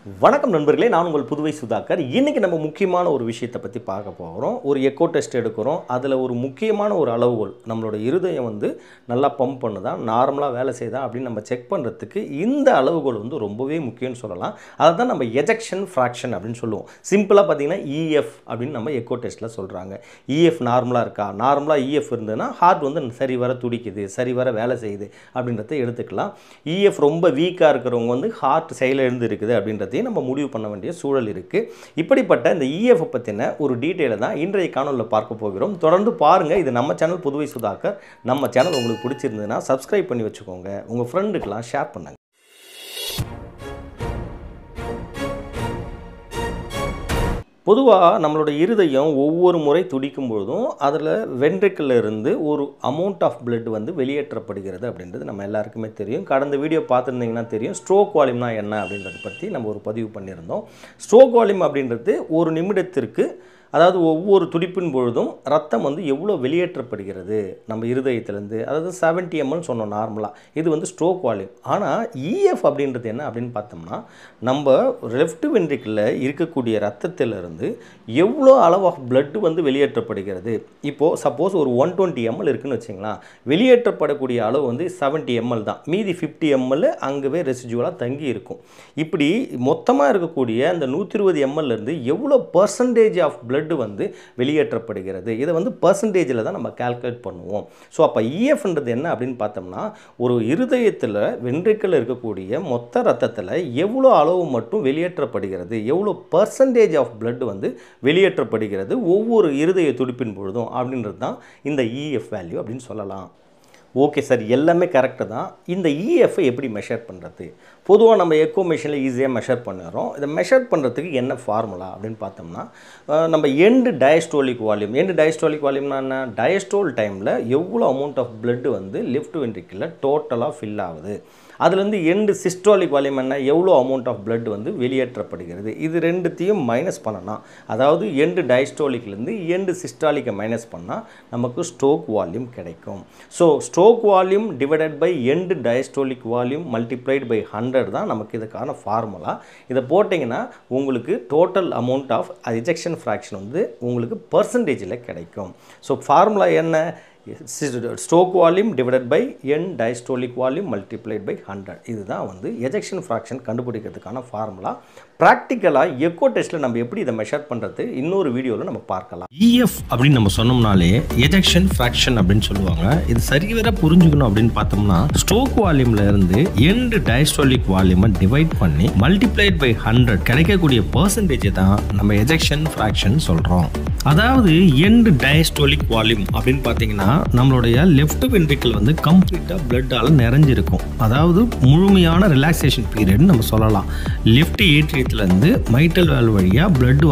வணக்கம் நண்பர்களே, நான் உங்கள் புதுவை சுதாகர். இன்றைக்கி நம்ம முக்கியமான ஒரு விஷயத்தை பற்றி பார்க்க போகிறோம். ஒரு எக்கோ டெஸ்ட் எடுக்கிறோம். அதில் ஒரு முக்கியமான ஒரு அளவுகோல், நம்மளோட இருதயம் நல்லா பம்ப் பண்ணுதா, நார்மலாக வேலை செய்யுதா அப்படின்னு நம்ம செக் பண்ணுறதுக்கு இந்த அளவுகோல் ரொம்பவே முக்கியம்னு சொல்லலாம். அதை தான் நம்ம எஜெக்ஷன் ஃப்ராக்ஷன் அப்படின்னு சொல்லுவோம். சிம்பிளாக பார்த்தீங்கன்னா இஎஃப் அப்படின்னு நம்ம எக்கோ டெஸ்ட்டில் சொல்கிறாங்க. இஎஃப் நார்மலாக இருக்கா, நார்மலாக இஎஃப் இருந்ததுன்னா ஹார்ட் சரி வர துடிக்குது, சரி வர வேலை செய்யுது அப்படின்றத எடுத்துக்கலாம். இஎஃப் ரொம்ப வீக்காக இருக்கிறவங்க ஹார்ட் செயலிழந்து இருக்குது அப்படின்றது நம்ம முடிவு பண்ண வேண்டிய சூழல் இருக்குது. இப்படிப்பட்ட இந்த இஎஃப் பற்றின ஒரு டீட்டெயிலை தான் இன்றைய காணொலியில் பார்க்க போகிறோம். தொடர்ந்து பாருங்கள். இது நம்ம சேனல் புதுவை சுதாகர். நம்ம சேனல் உங்களுக்கு பிடிச்சிருந்ததுன்னா சப்ஸ்கிரைப் பண்ணி வச்சுக்கோங்க, உங்கள் ஃப்ரெண்டுக்கெல்லாம் ஷேர் பண்ணுங்கள். பொதுவாக நம்மளோட இருதயம் ஒவ்வொரு முறை துடிக்கும் பொழுதும் அதில் வென்ட்ரிக்கில் இருந்து ஒரு அமௌண்ட் ஆஃப் பிளட் வெளியேற்றப்படுகிறது அப்படின்றது நம்ம எல்லாருக்குமே தெரியும். கடந்த வீடியோ பார்த்துருந்தீங்கன்னா தெரியும், ஸ்ட்ரோக் வால்யூம்னா என்ன அப்படின்றத பற்றி நம்ம ஒரு பதிவு பண்ணியிருந்தோம். ஸ்ட்ரோக் வால்யூம் அப்படின்றது ஒரு நிமிடத்திற்கு, அதாவது ஒவ்வொரு துடிப்பின் பொழுதும் ரத்தம் எவ்வளோ வெளியேற்றப்படுகிறது நம்ம இருதயத்திலேருந்து, அதாவது 70 ml சொன்னோம் நார்மலாக. இது ஸ்ட்ரோக் வால்யூம். ஆனால் இஎஃப் அப்படின்றது என்ன அப்படின்னு பார்த்தோம்னா, நம்ம லெஃப்ட் வென்ட்ரிக்கில் இருக்கக்கூடிய ரத்தத்திலிருந்து எவ்வளோ அளவு ஆஃப் பிளட் வெளியேற்றப்படுகிறது. இப்போது சப்போஸ் ஒரு 120 ml இருக்குதுன்னு வச்சிங்களா, வெளியேற்றப்படக்கூடிய அளவு 70 ml தான். மீதி 50 ml அங்கவே ரெசிஜுவலாக தங்கி இருக்கும். இப்படி மொத்தமாக இருக்கக்கூடிய அந்த 120 mlலேருந்து எவ்வளோ பர்சன்டேஜ் ஆஃப் பிளட் வெளியேற்றப்படுகிறது, இதை பர்சன்டேஜில் தான் நம்ம கால்குலேட் பண்ணுவோம். ஸோ அப்போ இஎஃப்ன்றது என்ன அப்படின்னு பார்த்தோம்னா, ஒரு இருதயத்தில் வென்ட்ரிக்கில் இருக்கக்கூடிய மொத்த ரத்தத்தில் எவ்வளோ அளவு மட்டும் வெளியேற்றப்படுகிறது, எவ்வளோ பர்சன்டேஜ் ஆஃப் பிளட் வெளியேற்றப்படுகிறது ஒவ்வொரு இருதய துடிப்பின் பொழுதும் அப்படின்றது தான் இந்த இஎஃப் வேல்யூ அப்படின்னு சொல்லலாம். ஓகே சார், எல்லாமே கரெக்டு தான். இந்த இஎஃப்பை எப்படி மெஷர் பண்ணுறது? பொதுவாக நம்ம எக்கோ மிஷினில் ஈஸியாக மெஷர் பண்ணுறோம். இதை மெஷர் பண்ணுறதுக்கு என்ன ஃபார்முலா அப்படின்னு பார்த்தோம்னா, நம்ம எண்டு டயஸ்டோலிக் வால்யூம்னா என்ன, டயஸ்டோல் டைமில் எவ்வளோ அமௌண்ட் ஆஃப் பிளட் லெஃப்ட் வென்ட்ரிக்கில் டோட்டலாக ஃபில் ஆகுது. அதுலேருந்து எண்டு சிஸ்டாலிக் வால்யூம் என்ன, எவ்வளோ அமௌண்ட் ஆஃப் பிளட் வெளியேற்றப்படுகிறது. இது ரெண்டுத்தையும் மைனஸ் பண்ணலாம். அதாவது எண்டு டயஸ்டோலிக்லேருந்து எண்டு சிஸ்டாலிக்கை மைனஸ் பண்ணால் நமக்கு ஸ்ட்ரோக் வால்யூம் கிடைக்கும். So stroke volume divided by end diastolic volume multiplied by 100 தான் நமக்கு இதுக்கான ஃபார்முலா. இதை போட்டிங்கன்னா உங்களுக்கு total amount of ejection fraction உங்களுக்கு பர்சன்டேஜில் கிடைக்கும். ஸோ ஃபார்முலா என்ன, stroke volume divided by end diastolic volume multiplied by 100. இதுதான் எஜெக்ஷன் ஃப்ராக்ஷன் கண்டுபிடிக்கிறதுக்கான ஃபார்முலா. ப்ராக்டிக்கலாக எக்கோ டெஸ்ட்டில் நம்ம எப்படி இதை மெஷர் பண்ணுறது இன்னொரு வீடியோவில் நம்ம பார்க்கலாம். இஎஃப் அப்படின்னு நம்ம சொன்னோம்னாலே எஜெக்ஷன் ஃப்ராக்ஷன் அப்படின்னு சொல்லுவாங்க. இது சரிவர புரிஞ்சுக்கணும் அப்படின்னு பார்த்தோம்னா, ஸ்ட்ரோக் வால்யூம்ல இருந்து எண்ட் டயஸ்டோலிக் வால்யூமை டிவைட் பண்ணி மல்டிப்ளைட் பை 100 கிடைக்கக்கூடிய பர்சன்டேஜ் தான் நம்ம எஜெக்ஷன் ஃப்ராக்ஷன் சொல்கிறோம். அதாவது எண்ட் டயஸ்டோலிக் வால்யூம் அப்படின்னு பார்த்தீங்கன்னா, நம்மளுடைய லெஃப்ட் வென்ட்ரிக்கிள் கம்ப்ளீட்டாக பிளட்டால் நிறைஞ்சிருக்கும். அதாவது முழுமையான ரிலாக்ஸேஷன் பீரியட்னு நம்ம சொல்லலாம். லெஃப்ட் ஏட்ரியத்திலேருந்து மைட்டல் வால்வ் வழியாக பிளட்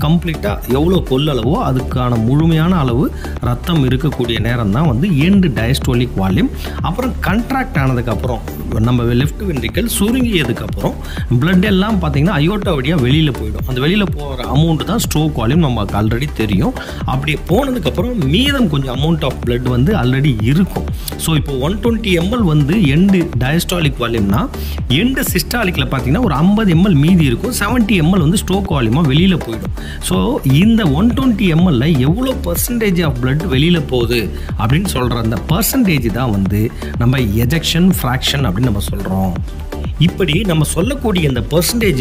கம்ப்ளீட்டாக எவ்வளோ கொள்ளளவோ அதுக்கான முழுமையான அளவு ரத்தம் இருக்கக்கூடிய நேரம் தான் எண்ட் டயஸ்டோலிக் வால்யூம். அப்புறம் கண்ட்ராக்ட் ஆனதுக்கப்புறம் நம்ம லெஃப்ட் வென்ட்ரிக்கிள் சுருங்கியதுக்கப்புறம் பிளட் எல்லாம் பார்த்தீங்கன்னா அயோட்டா வழியாக வெளியில் போயிடும். அந்த வெளியில் போகிற அமௌண்ட் தான் ஸ்ட்ரோக் வால்யூம், நமக்கு ஆல்ரெடி தெரியும். அப்படி போனதுக்கப்புறம் மீதம் கொஞ்சம் அமௌண்ட் ஆஃப் பிளட் ஆல்ரெடி இருக்கும். ஸோ இப்போ 120 ml எண்டு டயஸ்டாலிக் வால்யூம்னா, எண்டு சிஸ்டாலிக்கில் பார்த்தீங்கன்னா ஒரு 50 ml மீதி இருக்கும். 70 ml ஸ்ட்ரோக் வால்யூமாக வெளியில் போயிடும். ஸோ இந்த 120 ml எவ்வளோ பர்சன்டேஜ் ஆஃப் பிளட் வெளியில் போகுது அப்படின்னு சொல்கிற அந்த பர்சன்டேஜ் தான் நம்ம எஜெக்ஷன் ஃப்ராக்ஷன் அப்படின்னு நம்ம சொல்கிறோம். இப்படி நம்ம சொல்லக்கூடிய இந்த பர்சன்டேஜ்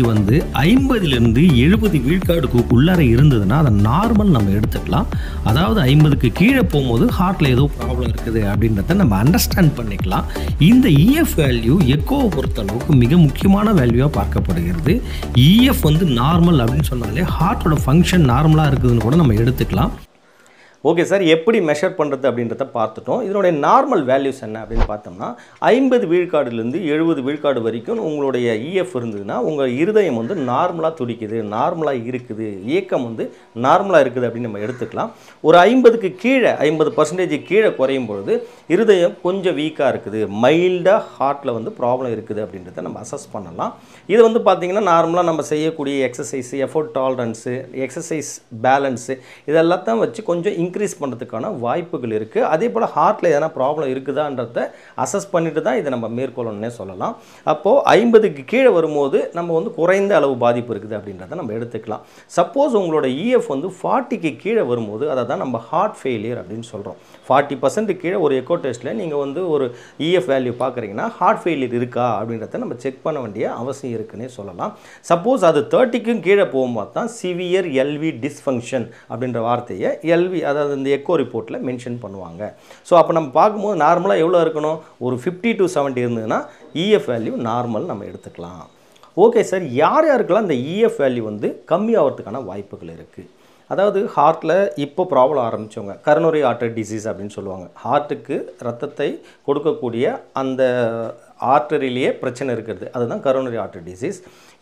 50லிருந்து 70 விழுக்காடுக்கு உள்ளார இருந்ததுன்னா அதை நார்மல் நம்ம எடுத்துக்கலாம். அதாவது 50க்கு கீழே போகும்போது ஹார்ட்டில் ஏதோ ப்ராப்ளம் இருக்குது அப்படின்றத நம்ம அண்டர்ஸ்டாண்ட் பண்ணிக்கலாம். இந்த இஎஃப் வேல்யூ எக்கோவை பொறுத்தளவுக்கு மிக முக்கியமான வேல்யூவாக பார்க்கப்படுகிறது. இஎஃப் நார்மல் அப்படின்னு சொன்னாலே ஹார்ட்டோட ஃபங்க்ஷன் நார்மலாக இருக்குதுன்னு கூட நம்ம எடுத்துக்கலாம். ஓகே சார், எப்படி மெஷர் பண்ணுறது அப்படின்றத பார்த்துட்டோம். இதனுடைய நார்மல் வேல்யூஸ் என்ன அப்படின்னு பார்த்தோம்னா, 50 விழுக்காடுலேருந்து 70 விழுக்காடு வரைக்கும் உங்களுடைய இஎஃப் இருந்ததுன்னா உங்கள் இருதயம் நார்மலாக துடிக்குது, நார்மலாக இருக்குது, இயக்கம் நார்மலாக இருக்குது அப்படின்னு நம்ம எடுத்துக்கலாம். ஒரு 50க்கு கீழே 50% கீழே குறையும் பொழுது இருதயம் கொஞ்சம் வீக்காக இருக்குது, மைல்டாக ஹார்ட்டில் ப்ராப்ளம் இருக்குது அப்படின்றத நம்ம அசஸ் பண்ணலாம். இது பார்த்திங்கன்னா நார்மலாக நம்ம செய்யக்கூடிய exercise, effort tolerance, exercise balance இதெல்லாத்தான் வச்சு கொஞ்சம் இன்க்ரீஸ் பண்ணுறதுக்கான வாய்ப்புகள் இருக்குது. அதே போல் ஹார்ட்டில் எதனா ப்ராப்ளம் இருக்குதான்றத அசஸ் பண்ணிட்டு தான் இதை நம்ம மேற்கொள்ளணும்னே சொல்லலாம். அப்போது 50க்கு கீழே வரும்போது நம்ம வந்து குறைந்த அளவு பாதிப்பு இருக்குது அப்படின்றத நம்ம எடுத்துக்கலாம். சப்போஸ் உங்களோட இஎஃப் வந்து 40க்கு கீழே வரும்போது அதை தான் நம்ம ஹார்ட் ஃபெயிலியர் அப்படின்னு சொல்கிறோம். 40% கீழே ஒரு எக்கோ டெஸ்ட்டில் நீங்கள் வந்து ஒரு இஎஃப் வேல்யூ பார்க்குறீங்கன்னா ஹார்ட் ஃபெயிலியர் இருக்கா அப்படின்றத நம்ம செக் பண்ண வேண்டிய அவசியம் இருக்குன்னே சொல்லலாம். சப்போஸ் அது 30க்கும் கீழே போகும்போது தான் சிவியர் எல்வி டிஸ்ஃபங்க்ஷன் அப்படின்ற வார்த்தையை எல்வி அதாவது இந்த எக்கோ ரிப்போர்ட்டில் மென்ஷன் பண்ணுவாங்க. ஸோ அப்போ நம்ம பார்க்கும்போது நார்மலாக எவ்வளோ இருக்கணும், ஒரு 50 to 70 இருந்ததுன்னா இஎஃப் வேல்யூ நார்மல் நம்ம எடுத்துக்கலாம். ஓகே சார், யார் யாருக்கெல்லாம் இந்த இஎஃப் வேல்யூ வந்து கம்மியாகிறதுக்கான வாய்ப்புகள் இருக்குது? அதாவது ஹார்ட்டில் இப்போ ப்ராப்ளம் ஆரம்பித்தவங்க, கரோனரி ஆர்டரி டிசீஸ் அப்படின்னு சொல்லுவாங்க. ஹார்ட்டுக்கு ரத்தத்தை கொடுக்கக்கூடிய அந்த ஆர்டரியிலேயே பிரச்சனை இருக்கிறது, அதுதான் கரோனரி ஆர்டரி டிசீஸ்.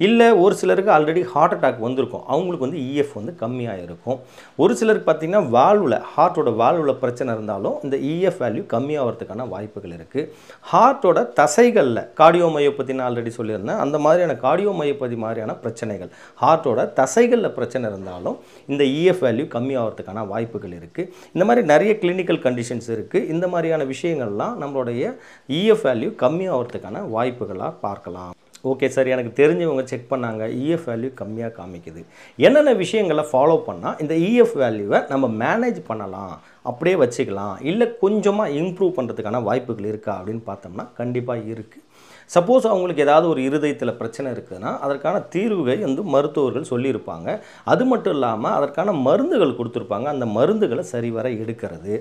இல்லை ஒரு சிலருக்கு ஆல்ரெடி ஹார்ட் அட்டாக் வந்திருக்கும், அவங்களுக்கு வந்து இஎஃப் வந்து கம்மியாக இருக்கும். ஒரு சிலருக்கு பார்த்திங்கன்னா வால்வில் ஹார்ட்டோட வால்வில் பிரச்சனை இருந்தாலும் இந்த இஎஃப் வேல்யூ கம்மியாகிறதுக்கான வாய்ப்புகள் இருக்குது. ஹார்ட்டோட தசைகளில் கார்டியோமயோபதி நான் ஆல்ரெடி சொல்லியிருந்தேன், அந்த மாதிரியான கார்டியோமயோபதி மாதிரியான பிரச்சனைகள் ஹார்ட்டோட தசைகளில் பிரச்சனை இருந்தாலும் இந்த இஎஃப் வேல்யூ கம்மியாகிறதுக்கான வாய்ப்புகள் இருக்குது. இந்த மாதிரி நிறைய கிளினிக்கல் கண்டிஷன்ஸ் இருக்குது. இந்த மாதிரியான விஷயங்கள்லாம் நம்மளுடைய இஎஃப் வேல்யூ கம்மியாகிறதுக்கான வாய்ப்புகளாக பார்க்கலாம். ஓகே சார், எனக்கு தெரிஞ்சவங்க செக் பண்ணாங்க, இஎஃப் வேல்யூ கம்மியாக காமிக்குது. என்னென்ன விஷயங்களை ஃபாலோ பண்ணால் இந்த இஎஃப் வேல்யூவை நம்ம மேனேஜ் பண்ணலாம், அப்படியே வச்சுக்கலாம், இல்லை கொஞ்சமாக இம்ப்ரூவ் பண்ணுறதுக்கான வாய்ப்புகள் இருக்கா அப்படின்னு பார்த்தோம்னா கண்டிப்பாக இருக்குது. சப்போஸ் அவங்களுக்கு ஏதாவது ஒரு இருதயத்தில் பிரச்சனை இருக்குதுன்னா அதற்கான தீர்வுகள் வந்து மருத்துவர்கள் சொல்லியிருப்பாங்க. அது மட்டும் இல்லாமல் அதற்கான மருந்துகள் கொடுத்துருப்பாங்க. அந்த மருந்துகளை சரிவர எடுக்கிறது,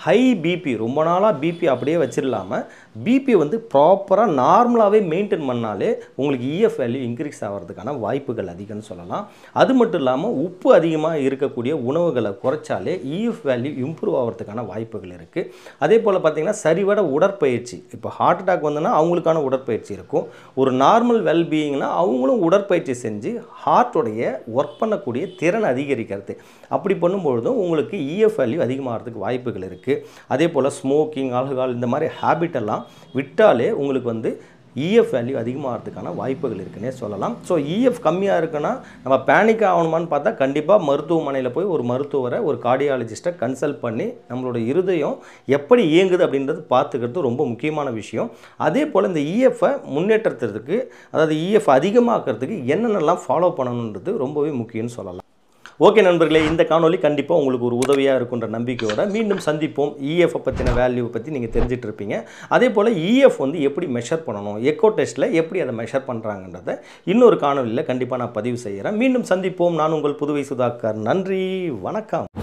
ஹை பிபி ரொம்ப நாளாக பிபி அப்படியே வச்சிடலாமல் பிபி வந்து ப்ராப்பராக நார்மலாகவே மெயின்டைன் பண்ணாலே உங்களுக்கு இஎஃப் வேல்யூ இன்க்ரீஸ் ஆகிறதுக்கான வாய்ப்புகள் அதிகம்னு சொல்லலாம். அது மட்டும் இல்லாமல் உப்பு அதிகமாக இருக்கக்கூடிய உணவுகளை குறைச்சாலே இஎஃப் வேல்யூ இம்ப்ரூவ் ஆகிறதுக்கான வாய்ப்புகள் இருக்குது. அதே போல் பார்த்திங்கன்னா சரிவர உடற்பயிற்சி, இப்போ ஹார்ட் அட்டாக் வந்துன்னா அவங்களுக்கான உடற்பயிற்சி இருக்கும். ஒரு நார்மல் வெல்பீயிங்னா அவங்களும் உடற்பயிற்சி செஞ்சு ஹார்ட்டோடைய ஒர்க் பண்ணக்கூடிய திறன் அதிகரிக்கிறது. அப்படி பண்ணும்பொழுதும் உங்களுக்கு இஎஃப் வேல்யூ அதிகமாகிறதுக்கு வாய்ப்புகள் இருக்குது. அதே போல் ஸ்மோக்கிங், ஆல்கஹால் இந்த மாதிரி ஹேபிட்டெல்லாம் விட்டாலே உங்களுக்கு வந்து இஎஃப் வேல்யூ அதிகமாகிறதுக்கான வாய்ப்புகள் இருக்குன்னே சொல்லலாம். ஸோ இஎஃப் கம்மியாக இருக்குன்னா நம்ம பேனிக் ஆகணுமான்னு பார்த்தா கண்டிப்பாக மருத்துவமனையில் போய் ஒரு மருத்துவரை, ஒரு கார்டியாலஜிஸ்ட்டை கன்சல்ட் பண்ணி நம்மளோட இருதயம் எப்படி இயங்குது அப்படின்றது பார்த்துக்கிறது ரொம்ப முக்கியமான விஷயம். அதே போல் இந்த இஎஃப்பை முன்னேற்றத்துக்கு, அதாவது இஎஃப் அதிகமாக்கிறதுக்கு என்னென்னலாம் ஃபாலோ பண்ணணுன்றது ரொம்பவே முக்கியம்னு சொல்லலாம். ஓகே நண்பர்களே, இந்த காணொலி கண்டிப்பாக உங்களுக்கு ஒரு உதவியாக இருக்குன்ற நம்பிக்கையோட மீண்டும் சந்திப்போம். இஎஃப் பற்றின வேல்யூவை பற்றி நீங்கள் தெரிஞ்சிட்டு இருப்பீங்க. அதே போல் இஎஃப் வந்து எப்படி மெஷர் பண்ணணும், எக்கோ டெஸ்ட்டில் எப்படி அதை மெஷர் பண்ணுறாங்கன்றதை இன்னொரு காணொலியில் கண்டிப்பாக நான் பதிவு செய்கிறேன். மீண்டும் சந்திப்போம். நான் உங்கள் புதுவை சுதாகர். நன்றி, வணக்கம்.